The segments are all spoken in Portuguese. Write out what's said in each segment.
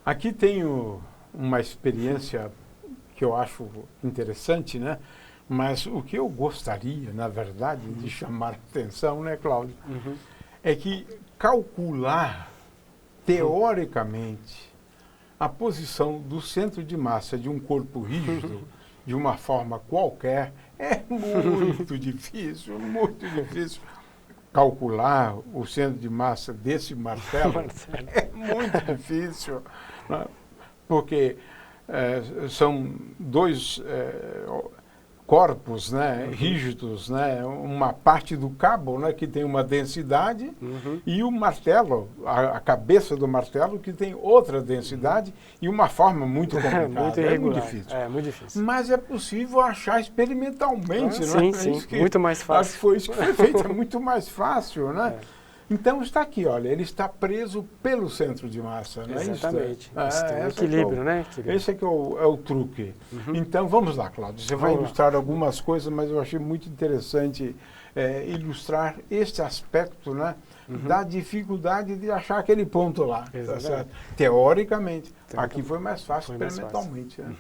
Aqui tenho uma experiência que eu acho interessante, né? Mas o que eu gostaria, na verdade, de chamar a atenção, né, Cláudio, é que calcular, teoricamente, a posição do centro de massa de um corpo rígido, de uma forma qualquer, é muito difícil, muito difícil. Calcular o centro de massa desse martelo é muito difícil, né? Porque são dois corpos, né, rígidos, né, uma parte do cabo, né, que tem uma densidade e o martelo, a cabeça do martelo que tem outra densidade e uma forma muito complicada. Muito É muito irregular. difícil. É muito difícil. Mas é possível achar experimentalmente, né? Sim, sim, muito mais fácil. Acho que foi isso que foi feito, é muito mais fácil, né? Então está aqui, olha, ele está preso pelo centro de massa, não é isso? Exatamente. Isso tem um esse equilíbrio, é né? Equilíbrio. esse é que é o truque. Então vamos lá, Cláudio, você vai Vamos lá. ilustrar algumas coisas, mas eu achei muito interessante ilustrar este aspecto, né, da dificuldade de achar aquele ponto lá, tá certo? Teoricamente, aqui foi mais fácil experimentalmente. Né?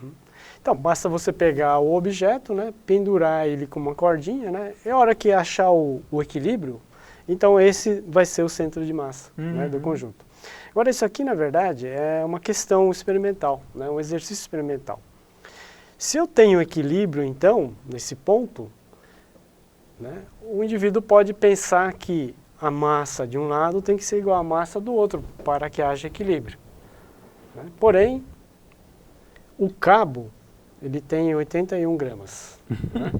Então, basta você pegar o objeto, né, pendurar ele com uma cordinha, né, e a hora que achar o equilíbrio, então esse vai ser o centro de massa, né, do conjunto. Agora, isso aqui, na verdade, é uma questão experimental, né, um exercício experimental. Se eu tenho equilíbrio, então, nesse ponto, né, o indivíduo pode pensar que a massa de um lado tem que ser igual à massa do outro para que haja equilíbrio. Né? Porém, o cabo, ele tem 81 gramas. Né?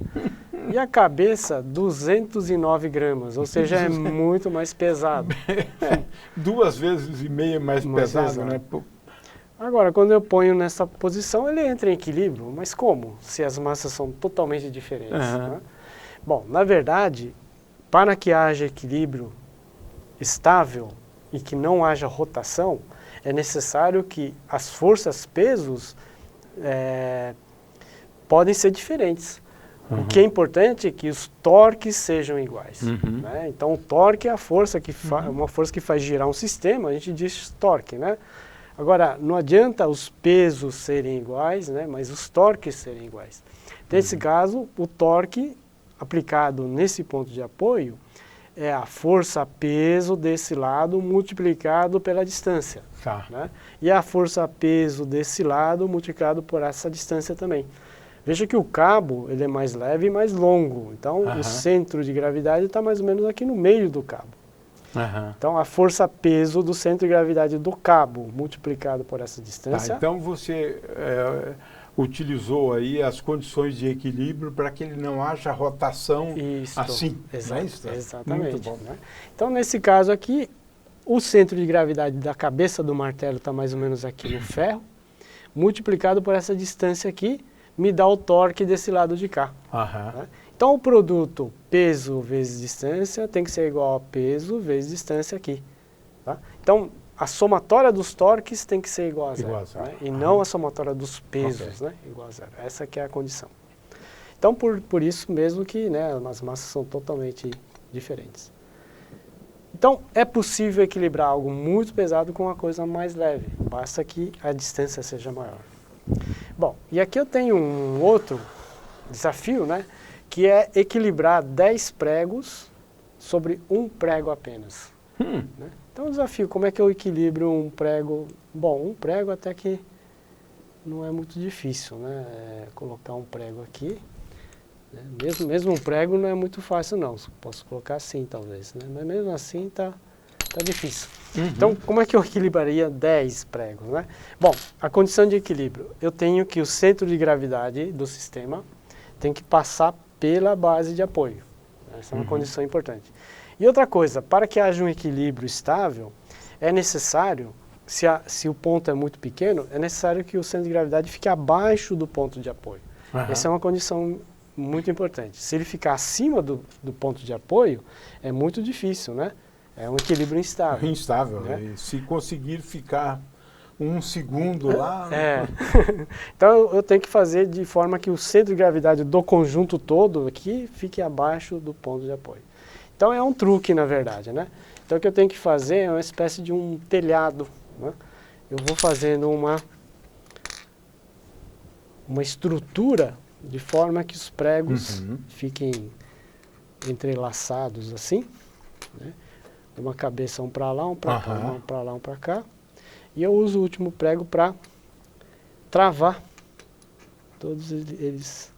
E a cabeça, 209 gramas, ou seja, é muito mais pesado. 2,5 vezes mais pesado, né? Agora, quando eu ponho nessa posição, ele entra em equilíbrio. Mas como? Se as massas são totalmente diferentes. Né? Bom, na verdade, para que haja equilíbrio estável e que não haja rotação, é necessário que as forças, pesos, podem ser diferentes. O que é importante é que os torques sejam iguais. Né? Então, o torque é a força que uma força que faz girar um sistema, a gente diz torque. Né? Agora, não adianta os pesos serem iguais, né, mas os torques serem iguais. Nesse caso, o torque aplicado nesse ponto de apoio é a força-peso desse lado multiplicado pela distância. Né? E a força-peso desse lado multiplicado por essa distância também. Veja que o cabo ele é mais leve e mais longo, então o centro de gravidade está mais ou menos aqui no meio do cabo. Então a força-peso do centro de gravidade do cabo multiplicado por essa distância... Então você utilizou aí as condições de equilíbrio para que ele não haja rotação assim. Exatamente. Muito bom. Né? Então nesse caso aqui, o centro de gravidade da cabeça do martelo está mais ou menos aqui no ferro, multiplicado por essa distância aqui, me dá o torque desse lado de cá. Né? Então o produto peso vezes distância tem que ser igual a peso vezes distância aqui. Tá? Então a somatória dos torques tem que ser igual a zero. Né? E não a somatória dos pesos, né? Igual a zero. Essa que é a condição. Então por isso mesmo que, né, as massas são totalmente diferentes. Então é possível equilibrar algo muito pesado com uma coisa mais leve. Basta que a distância seja maior. Bom, e aqui eu tenho um outro desafio, né, que é equilibrar 10 pregos sobre um prego apenas. Né? Então o desafio, como é que eu equilibro um prego? Bom, um prego até que não é muito difícil, né, colocar um prego aqui. Né? Mesmo um prego não é muito fácil não, posso colocar assim talvez, né? Mas mesmo assim tá difícil. Então, como é que eu equilibraria 10 pregos? Né? Bom, a condição de equilíbrio, eu tenho que o centro de gravidade do sistema tem que passar pela base de apoio. Essa é uma condição importante. E outra coisa, para que haja um equilíbrio estável, é necessário, se o ponto é muito pequeno, é necessário que o centro de gravidade fique abaixo do ponto de apoio. Essa é uma condição muito importante. Se ele ficar acima do ponto de apoio, é muito difícil, né? É um equilíbrio instável. Instável, né? E se conseguir ficar um segundo lá... Então eu tenho que fazer de forma que o centro de gravidade do conjunto todo aqui fique abaixo do ponto de apoio. Então é um truque, na verdade, né? Então o que eu tenho que fazer é uma espécie de um telhado, né? eu vou fazendo uma estrutura de forma que os pregos fiquem entrelaçados assim, né? Uma cabeça um para lá, um para cá, um para lá, um para cá. E eu uso o último prego para travar todos eles.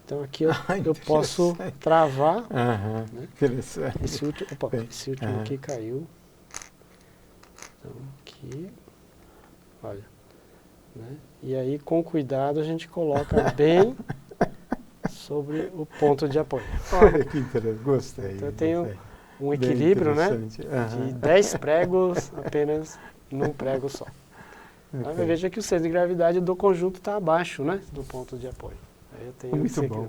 Então aqui eu posso travar. Né? Interessante. Esse último aqui caiu. Então aqui, olha. Né? E aí com cuidado a gente coloca bem sobre o ponto de apoio. Olha que interessante, gostei. Então eu tenho um equilíbrio, né, de 10 pregos apenas num prego só. Então, veja que o centro de gravidade do conjunto está abaixo, né, do ponto de apoio. Aí eu tenho muito bom.